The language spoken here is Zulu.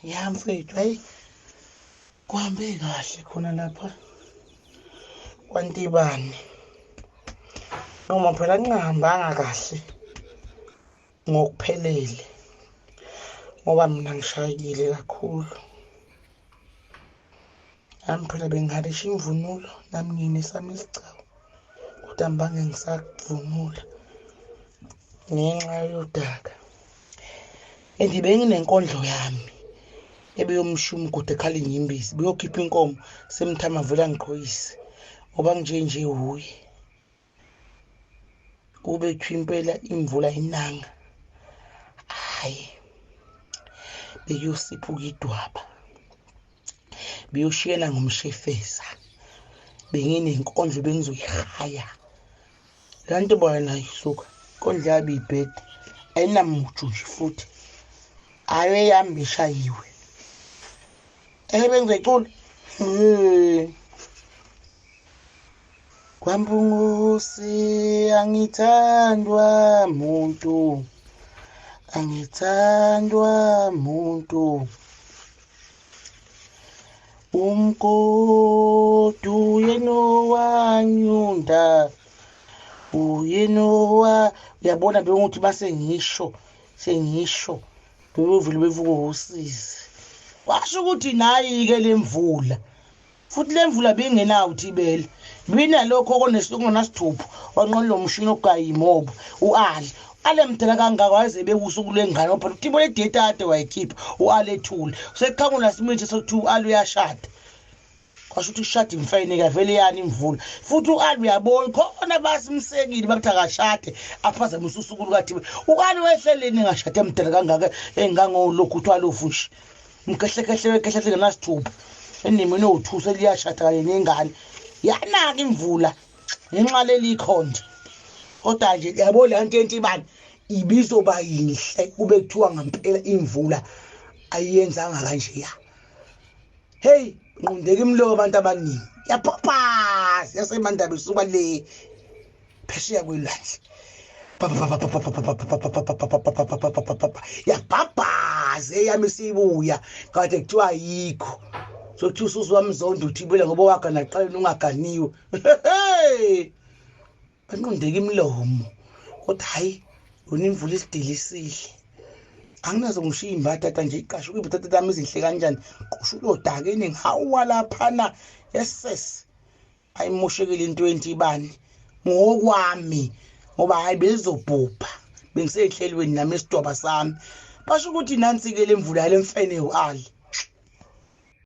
Ya mfethu, hayi kuhambe kahle khona lapha kwaNtibane. Noma phela kungahambanga kahle ngokuphelele ngoba mina ngishayekile kakhulu. Nami phela bengiharisha imvunulo nami nginesami isigcawu kodwa mbange ngisakuvunula ngenxa yodaka. And benginenkondlo yami ebeyomshiya umgodi ekhala inyembezi beyokhipha inkomo semthama vela ngiqhoyise ngoba nje huye kubethwa impela imvula inanga. Hayi beyosiphuka idwaba beyoshiyana ngomshefeza benginenkondlo bengizoyihaya. Lanto bona isuka inkondlo yabi ibhede ayinamuju nje futhi aye yami beshayiwe bengizoyicula Kwambungusi angithandwa muntu umgodi uyeno wanyunda uyabona benguthi basengisho bevule bevuka usizi washo ukuthi nayi ke lemvula futhi lemvula bengenawo uthibela binalokho konesongonasithupho wanqonela umshini ogaya imobo ale mdala kangaka waze bekusuku lengane phela uThimbo ledetade wayikhipha uAlethule sekhangula simithi sokuthi uAlu uyashada kwasho ukuthi ushada imfayini kavele yani imvula futhi uAlu uyabona khona basimsekile bakuthi akashade aphazamisa usuku lukaThimbo. uAlu wehleleni ngashada emdala kangaka engangolokhu uthi alofushi mkhehle ngenasithupho enimini owuthusa liyashada kanye nengane yanaka imvula ngenxa leli ikhonde. Kodwa nje yabo lanto entibani ibizoba yinhle kube kuthiwa ngempela imvula ayiyenzanga kanje ya. Hey nqundeka imlobo abantu abaningi yaphaphaza yasemandaba isuka le phesheya kwelwandle yabhabhaze yami sibuya kade kuthiwa ayikho sokuthi usuzu wamzondo uthibela ngoba wakha naqala ungaganiwe. Banqundeka imlomo kodwa hayi yona imvula isidilisile anginazo ngishiya imbatata nje iqashe kuyibutata tami izinhle kanjani qosha ulodaka eningi hawa laphana yes ayimoshekile into entibani ngokwami ngoba hayi bezobhubha bengisehlelweni nami esidwaba sami basho ukuthi nansi ke lemvula lemfene uAli